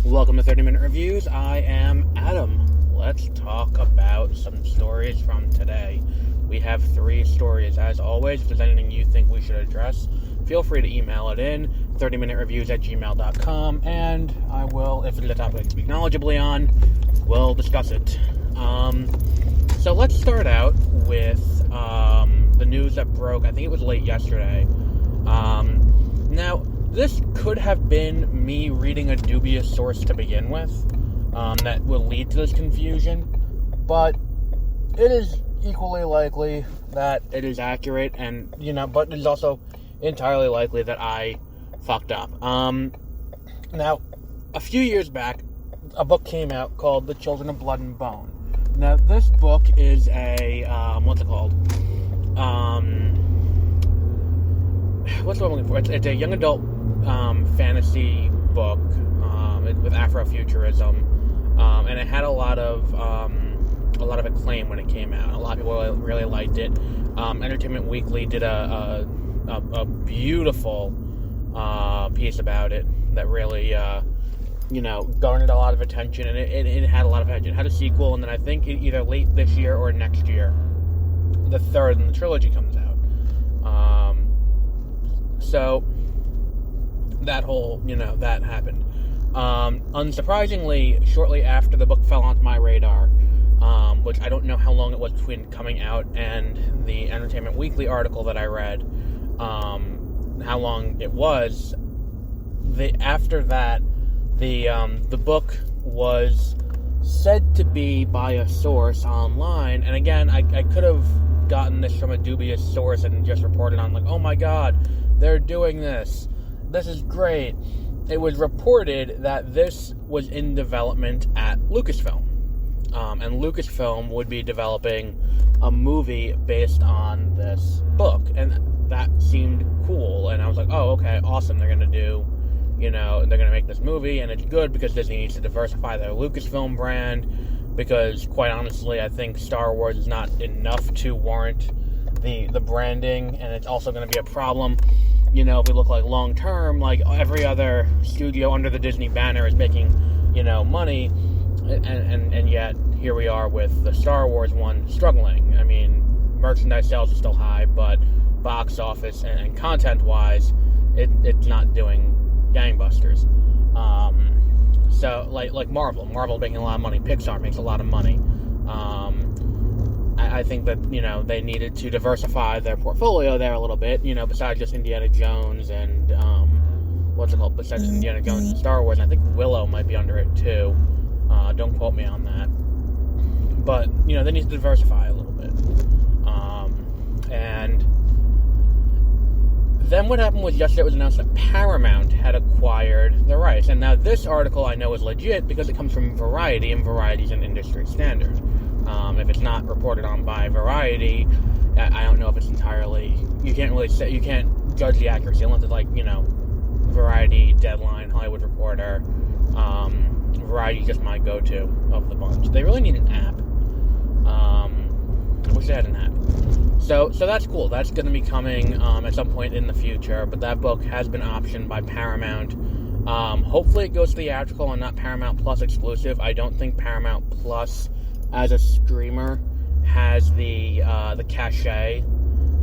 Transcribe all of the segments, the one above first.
Welcome to 30-Minute Reviews. I am Adam. Let's talk about some stories from today. We have 3 stories. As always, if there's anything you think we should address, feel free to email it in, 30minutereviews@gmail.com, and I will, if it's a topic I can speak knowledgeably on, we'll discuss it. So let's start out with the news that broke, I think it was late yesterday. Now, this could have been me reading a dubious source to begin with, that will lead to this confusion, but it is equally likely that it is accurate, and, but it is also entirely likely that I fucked up. Now, a few years back, a book came out called The Children of Blood and Bone. Now, this book is a, what's it called? What's the one I'm looking for? It's a young adult fantasy book with Afrofuturism, and it had a lot of acclaim when it came out. A lot of people really liked it. Entertainment Weekly did a beautiful piece about it that really garnered a lot of attention, and it had a lot of attention. It had a sequel, and then I think either late this year or next year, the third in the trilogy comes out. So that whole, that happened. Unsurprisingly, shortly after the book fell onto my radar, which I don't know how long it was between coming out and the Entertainment Weekly article that I read, how long it was, after that, the book was said to be by a source online, and again, I could have gotten this from a dubious source and just reported on, like, oh my god, they're doing this. This is great. It was reported that this was in development at Lucasfilm. And Lucasfilm would be developing a movie based on this book. And that seemed cool. And I was like, oh, okay, awesome. They're going to do, they're going to make this movie. And it's good because Disney needs to diversify their Lucasfilm brand. Because, quite honestly, I think Star Wars is not enough to warrant the branding. And it's also going to be a problem, if we look like long term, like every other studio under the Disney banner is making, money, and yet here we are with the Star Wars one struggling. I mean, merchandise sales are still high, but box office and content wise, it's not doing gangbusters. So like Marvel making a lot of money, Pixar makes a lot of money. I think that, they needed to diversify their portfolio there a little bit, besides just Indiana Jones and, besides Indiana Jones and Star Wars. And I think Willow might be under it, too. Don't quote me on that. But, they need to diversify a little bit. And then what happened was yesterday it was announced that Paramount had acquired the rights. And now this article I know is legit because it comes from Variety, and Variety is an industry standard. If it's not reported on by Variety, I don't know if it's entirely, you can't really say, you can't judge the accuracy unless it's like, Variety, Deadline, Hollywood Reporter. Variety is just my go-to of the bunch. They really need an app. I wish they had an app. So that's cool. That's going to be coming at some point in the future, but that book has been optioned by Paramount. Hopefully it goes theatrical and not Paramount Plus exclusive. I don't think Paramount Plus as a streamer has the cachet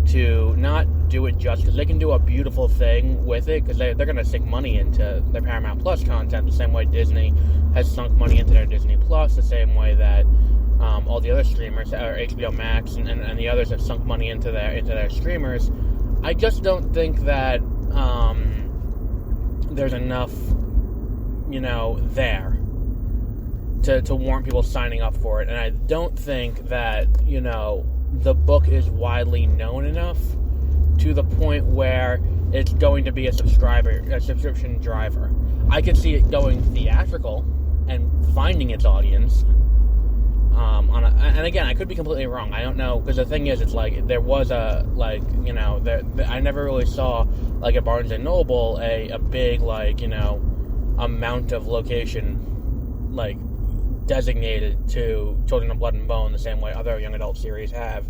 to not do it just because they can do a beautiful thing with it, because they're going to sink money into their Paramount Plus content the same way Disney has sunk money into their Disney Plus, the same way that all the other streamers, or HBO Max and the others, have sunk money into their streamers. I just don't think that there's enough there to warrant people signing up for it. And I don't think that, the book is widely known enough to the point where it's going to be a subscription driver. I could see it going theatrical and finding its audience. And again, I could be completely wrong. I don't know, because the thing is, it's like, there was I never really saw, like, at Barnes & Noble, a big, amount of location, designated to Children of Blood and Bone the same way other young adult series have.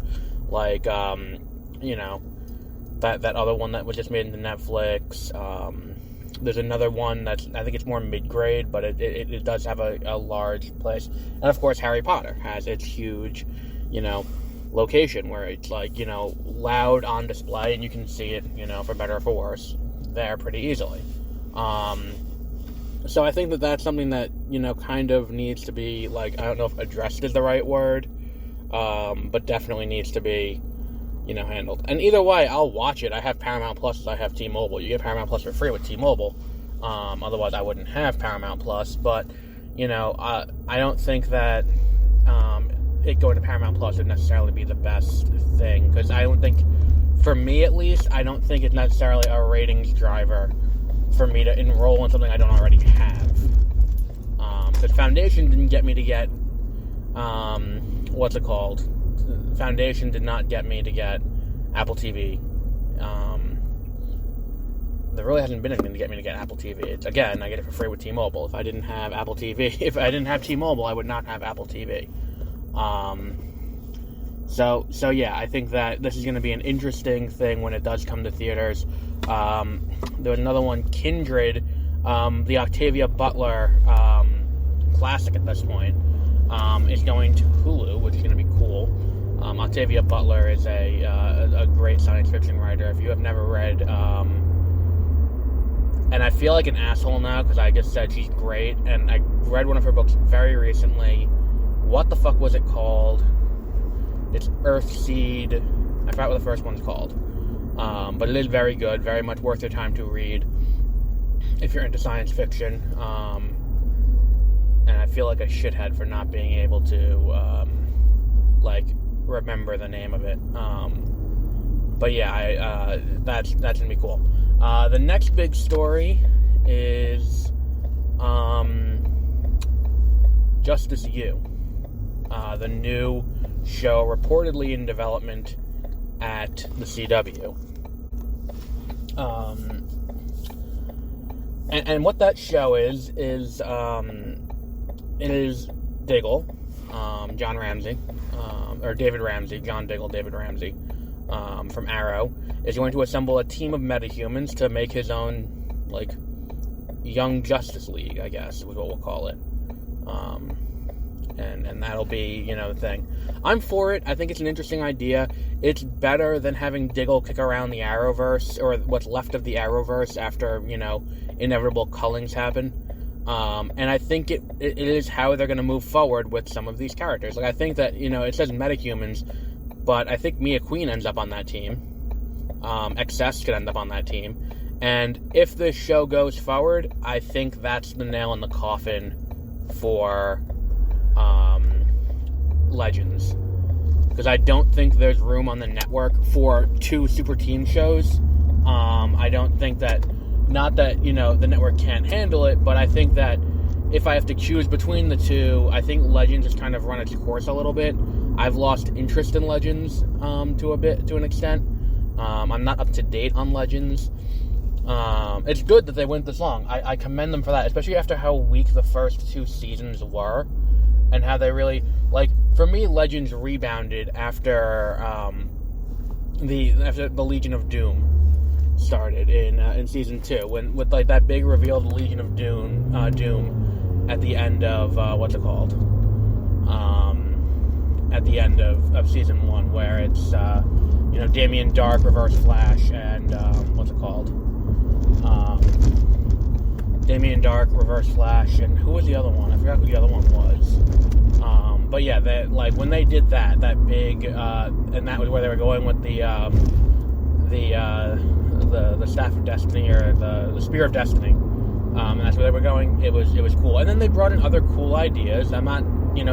That other one that was just made into Netflix, There's another one I think it's more mid-grade, but it does have a large place. And of course, Harry Potter has its huge, location where it's loud on display, and you can see it, for better or for worse, there pretty easily. So I think that's something that, kind of needs to be, I don't know if addressed is the right word, but definitely needs to be, handled. And either way, I'll watch it. I have Paramount Plus as I have T-Mobile. You get Paramount Plus for free with T-Mobile. Otherwise, I wouldn't have Paramount Plus. But, I don't think that it going to Paramount Plus would necessarily be the best thing. Because I don't think, for me at least, I don't think it's necessarily a ratings driver for me to enroll in something I don't already have. Because Foundation didn't get me to get, Foundation did not get me to get Apple TV. There really hasn't been anything to get me to get Apple TV. Again, I get it for free with T-Mobile. If I didn't have Apple TV, if I didn't have T-Mobile, I would not have Apple TV. So yeah, I think that this is going to be an interesting thing when it does come to theaters. There was another one, Kindred, the Octavia Butler classic at this point, is going to Hulu, which is going to be cool. Octavia Butler is a great science fiction writer. If you have never read, and I feel like an asshole now because I just said she's great, and I read one of her books very recently. What the fuck was it called? It's Earthseed. I forgot what the first one's called. But it is very good, very much worth your time to read if you're into science fiction. And I feel like a shithead for not being able to, remember the name of it. But yeah, that's gonna be cool. The next big story is Justice U, the new show reportedly in development at the CW. And what that show is it is Diggle, John Ramsey, or David Ramsey, John Diggle, David Ramsey, from Arrow, is going to assemble a team of metahumans to make his own, Young Justice League, I guess, is what we'll call it. And that'll be, the thing. I'm for it. I think it's an interesting idea. It's better than having Diggle kick around the Arrowverse, or what's left of the Arrowverse after, inevitable cullings happen. And I think it is how they're going to move forward with some of these characters. I think that, it says metahumans, but I think Mia Queen ends up on that team. Excess could end up on that team. And if this show goes forward, I think that's the nail in the coffin for Legends. Because I don't think there's room on the network for 2 super team shows. I don't think that, not that, the network can't handle it, but I think that if I have to choose between the 2, I think Legends has kind of run its course a little bit. I've lost interest in Legends to an extent. I'm not up to date on Legends. It's good that they went this long. I commend them for that, especially after how weak the first 2 seasons were, and how they really, for me, Legends rebounded after the Legion of Doom started in season 2, with that big reveal of the Legion of Doom at the end of at the end of season 1, where it's Damien Dark, Reverse Flash, and Damien Dark, Reverse Flash, and who was the other one? I forgot who the other one was. But yeah, when they did that big, and that was where they were going with the Staff of Destiny, or the Spear of Destiny. And that's where they were going. It was cool. And then they brought in other cool ideas. I'm not,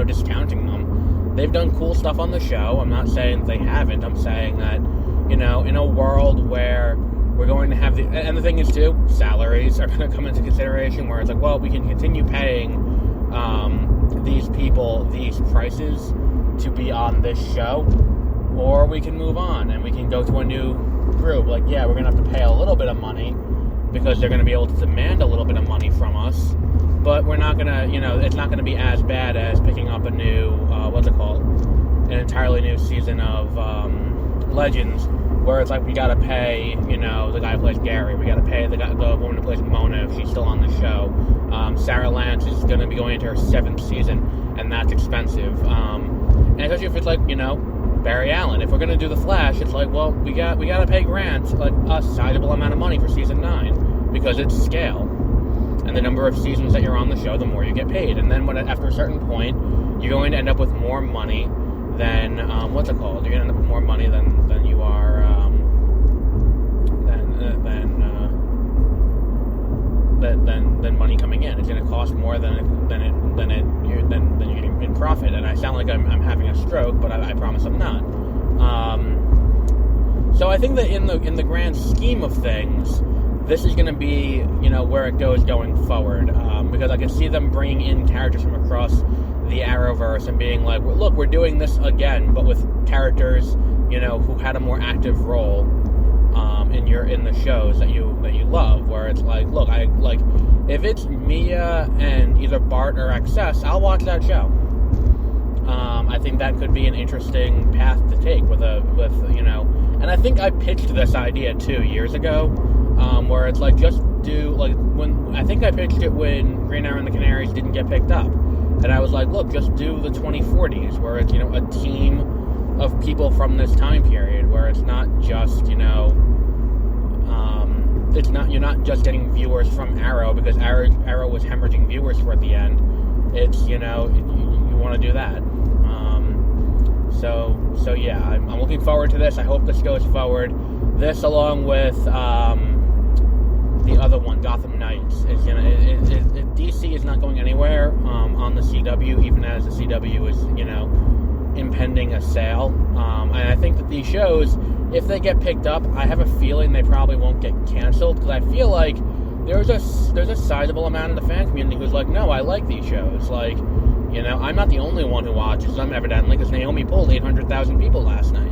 discounting them. They've done cool stuff on the show. I'm not saying they haven't. I'm saying that, in a world where we're going to have and the thing is too, salaries are going to come into consideration, where it's we can continue paying these people these prices to be on this show, or we can move on and we can go to a new group. We're going to have to pay a little bit of money because they're going to be able to demand a little bit of money from us, but we're not going to, it's not going to be as bad as picking up a new, an entirely new season of Legends where it's like we gotta pay, the guy who plays Gary, we gotta pay the woman who plays Mona if she's still on the show. Sarah Lance is gonna be going into her 7th season, and that's expensive. And especially if it's like, Barry Allen. If we're gonna do The Flash, it's like, well, we gotta pay Grant like a sizable amount of money for season 9 because it's scale. And the number of seasons that you're on the show, the more you get paid. And then after a certain point, you're going to end up with more money than what's it called? You're going to end up with more money than you are than money coming in. It's going to cost more than you're getting in profit. And I sound like I'm having a stroke, but I promise I'm not. So I think that in the grand scheme of things, this is going to be, where it goes going forward, because I can see them bringing in characters from across the Arrowverse and being like, well, look, we're doing this again, but with characters, who had a more active role in the shows that you love, where it's like, look, if it's Mia and either Bart or XS, I'll watch that show. I think that could be an interesting path to take with and I think I pitched this idea 2 years ago. Where it's like, just do, when, I think I pitched it when Green Arrow and the Canaries didn't get picked up, and I was like, look, just do the 2040s, where it's, a team of people from this time period, where it's not just, you're not just getting viewers from Arrow, because Arrow was hemorrhaging viewers toward the end. It's, you want to do that. So yeah, I'm looking forward to this. I hope this goes forward. This, along with, the other one, Gotham Knights, is DC is not going anywhere on the CW, even as the CW is, impending a sale. And I think that these shows, if they get picked up, I have a feeling they probably won't get canceled, because I feel like there's a sizable amount of the fan community who's like, no, I like these shows. Like, I'm not the only one who watches them, evidently, because Naomi pulled 800,000 people last night.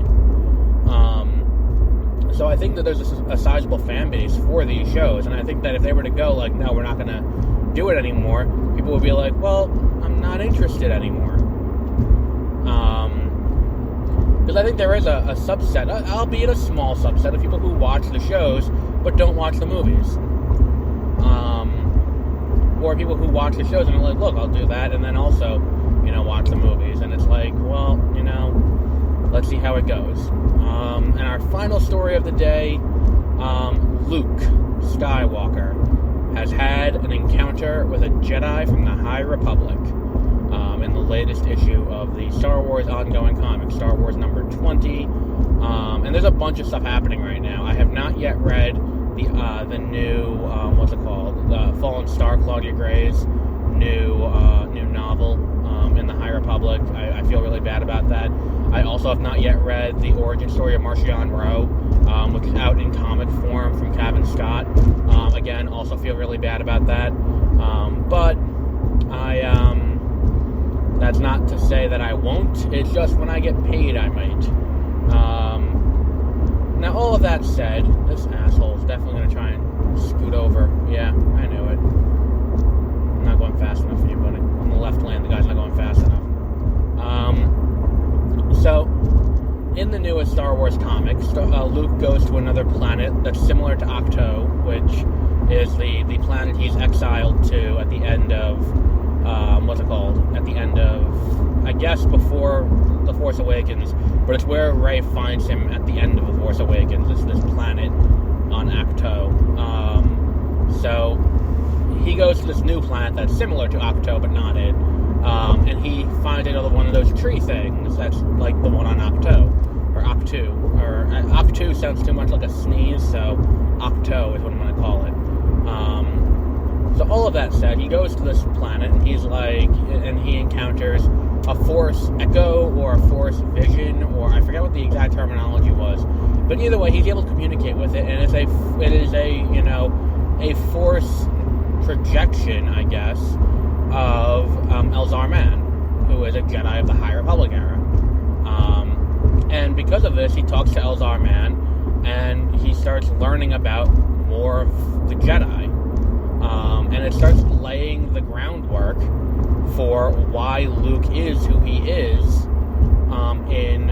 So I think that there's a sizable fan base for these shows, and I think that if they were to go like, no, we're not going to do it anymore, people would be like, well, I'm not interested anymore. Because I think there is a subset, albeit a small subset, of people who watch the shows but don't watch the movies. Or people who watch the shows and are like, look, I'll do that, and then also, watch the movies. And it's like, well, let's see how it goes. And our final story of the day, Luke Skywalker has had an encounter with a Jedi from the High Republic in the latest issue of the Star Wars ongoing comic, Star Wars number 20. And there's a bunch of stuff happening right now. I have not yet read the new, what's it called? The Fallen Star, Claudia Gray's new novel in the High Republic. I feel really bad about that. I also have not yet read the origin story of Marchion Ro, which is out in comic form from Cavan Scott. Again, also feel really bad about that. But that's not to say that I won't. It's just when I get paid, I might. Now, all of that said, this asshole is definitely going to try and scoot over. Yeah, I knew it. I'm not going fast enough for you, buddy. On the left lane, the guy's not going fast enough. So, in the newest Star Wars comics, Luke goes to another planet that's similar to Octo, which is the planet he's exiled to at the end of, what's it called? At the end of, I guess, before The Force Awakens, but it's where Rey finds him at the end of The Force Awakens, this planet on Octo. So, he goes to this new planet that's similar to Octo, but not it. And he finds another one of those tree things that's like the one on Octo, or Octu, or Octu sounds too much like a sneeze, so Octo is what I'm going to call it. So all of that said, he goes to this planet, and he's like, and he encounters a Force Echo, or a Force Vision, or I forget what the exact terminology was, but either way, he's able to communicate with it, and it is a Force projection, I guess, of Elzar Mann, who is a Jedi of the High Republic era. And because of this, he talks to Elzar Mann, and he starts learning about more of the Jedi. And it starts laying the groundwork for why Luke is who he is in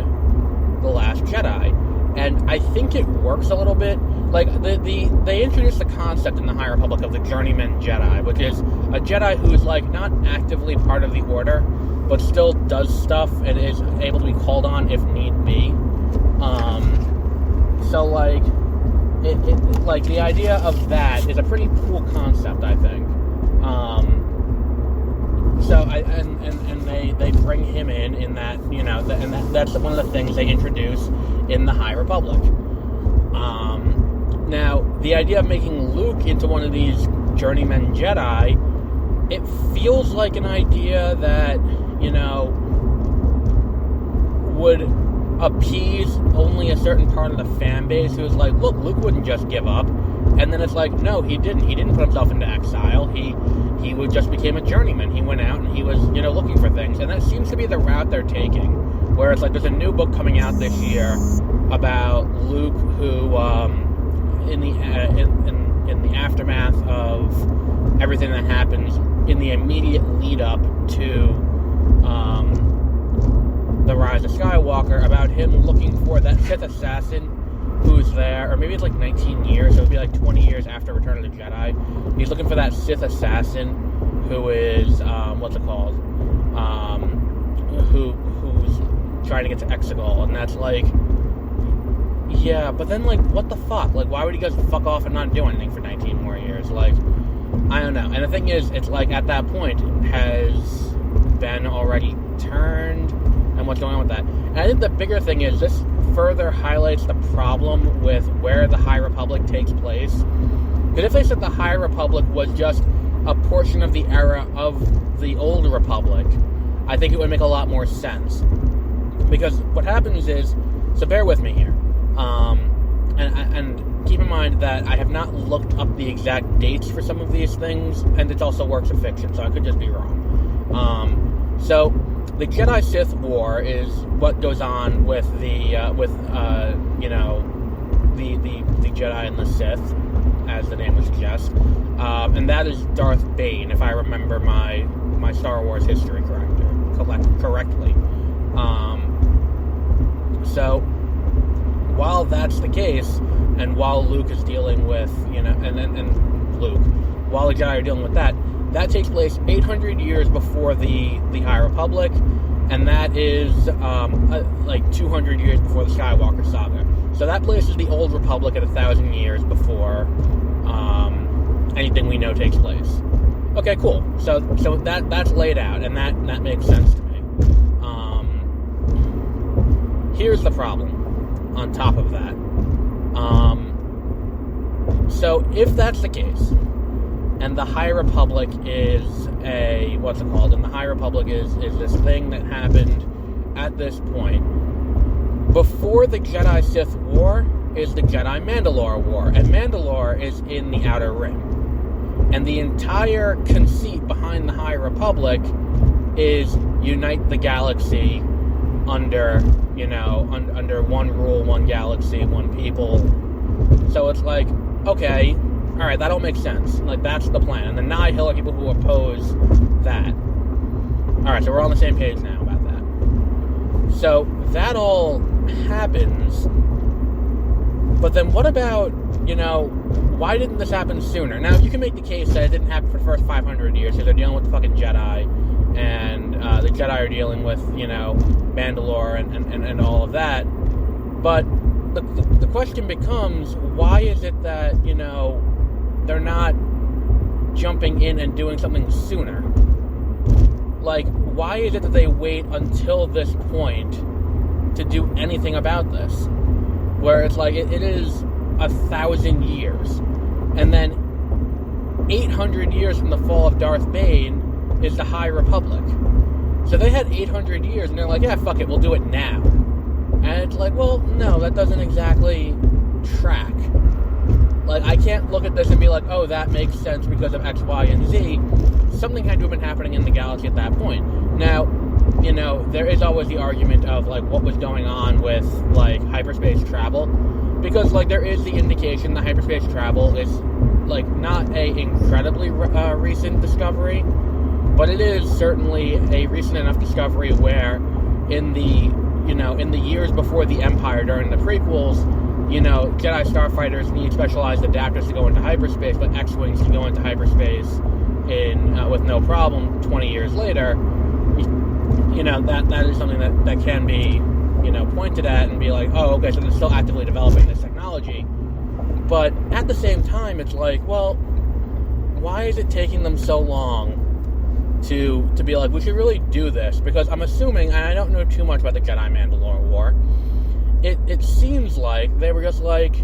The Last Jedi. and I think it works a little bit. Like, they introduced the concept in the High Republic of the Journeyman Jedi, which is a Jedi who is, like, not actively part of the Order, but still does stuff and is able to be called on if need be. So, like, like, the idea of that is a pretty cool concept, I think. They bring him in that, you know, that's one of the things they introduce in the High Republic. Now, the idea of making Luke into one of these journeyman Jedi, it feels like an idea that, you know, would appease only a certain part of the fan base who's like, look, Luke wouldn't just give up. And then it's like, no, he didn't. He didn't put himself into exile. He just became a journeyman. He went out and he was, you know, looking for things. And that seems to be the route they're taking. Where it's like, there's a new book coming out this year about Luke, who, in the aftermath of everything that happens, in the immediate lead up to the Rise of Skywalker, about him looking for that Sith assassin who's there, or maybe it's like 19 years, so it would be like 20 years after Return of the Jedi. He's looking for that Sith assassin who is, what's it called? Who's trying to get to Exegol, and that's like, yeah, but then, like, what the fuck? Like, why would he just fuck off and not do anything for 19 more years? Like, I don't know. And the thing is, it's like, at that point, has Ben already turned? And what's going on with that? And I think the bigger thing is, this further highlights the problem with where the High Republic takes place. Because if they said the High Republic was just a portion of the era of the Old Republic, I think it would make a lot more sense. Because what happens is, so bear with me here, and keep in mind that I have not looked up the exact dates for some of these things, and it's also works of fiction, so I could just be wrong. So the Jedi Sith War is what goes on with the Jedi and the Sith, as the name would suggest, and that is Darth Bane, if I remember my Star Wars history correctly. So while that's the case, and while Luke is dealing with, you know, and Luke, while the Jedi are dealing with that takes place 800 years before the High Republic, and that is like 200 years before the Skywalker saga. So that places the Old Republic at 1,000 years before anything we know takes place. Okay, cool. So that's laid out, and that makes sense to me. Here's the problem. On top of that, so if that's the case, and the High Republic is and the High Republic is this thing that happened at this point, before the Jedi Sith War is the Jedi Mandalore War, and Mandalore is in the Outer Rim, and the entire conceit behind the High Republic is unite the galaxy under, you know, under one rule, one galaxy, one people. So it's like, okay, alright, that all makes sense. Like, that's the plan. And the Nihil are people who oppose that. Alright, so we're on the same page now about that. So, that all happens, but then what about, you know, why didn't this happen sooner? Now, you can make the case that it didn't happen for the first 500 years, because they're dealing with the fucking Jedi, and the Jedi are dealing with, you know, Mandalore and all of that. But the question becomes, why is it that, you know, they're not jumping in and doing something sooner? Like, why is it that they wait until this point to do anything about this? Where it's like, it is 1,000 years. And then 800 years from the fall of Darth Bane is the High Republic. So they had 800 years, and they're like, yeah, fuck it, we'll do it now. And it's like, well, no, that doesn't exactly track. Like, I can't look at this and be like, oh, that makes sense because of X, Y, and Z. Something had to have been happening in the galaxy at that point. Now, you know, there is always the argument of, like, what was going on with, like, hyperspace travel. Because, like, there is the indication that hyperspace travel is, like, not a incredibly recent discovery, but it is certainly a recent enough discovery where in the, in the years before the Empire, during the prequels, Jedi starfighters need specialized adapters to go into hyperspace, but X-Wings can go into hyperspace with no problem 20 years later. That is something that can be, pointed at and be like, oh, okay, so they're still actively developing this technology. But at the same time, it's like, well, why is it taking them so long to be like, we should really do this? Because I'm assuming, and I don't know too much about the Jedi-Mandalore War, it seems like they were just like,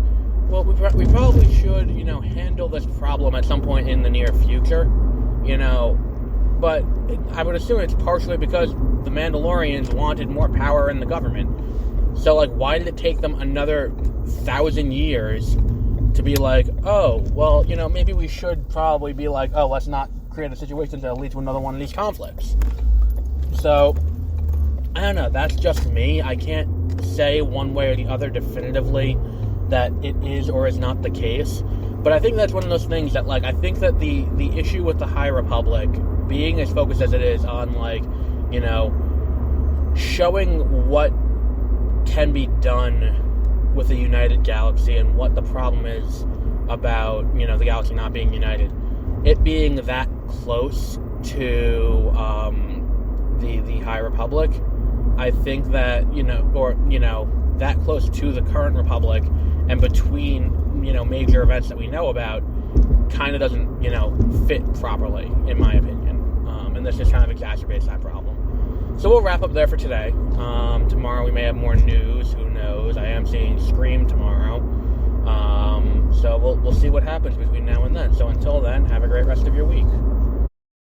well, we probably should, handle this problem at some point in the near future, but I would assume it's partially because the Mandalorians wanted more power in the government. So, like, why did it take them another 1,000 years to be like, oh, well, maybe we should probably be like, oh, let's not create a situation that leads to another one of these conflicts. So, I don't know, that's just me. I can't say one way or the other definitively that it is or is not the case. But I think that's one of those things that, like, I think that the issue with the High Republic being as focused as it is on, like, showing what can be done with the United Galaxy and what the problem is about, the galaxy not being united. It being that close to the High Republic, I think that, that close to the current Republic and between, major events that we know about kind of doesn't, fit properly, in my opinion. And this just kind of exacerbates that problem. So we'll wrap up there for today. Tomorrow we may have more news. Who knows? I am seeing Scream tomorrow. So we'll see what happens between now and then. So until then, have a great rest of your week.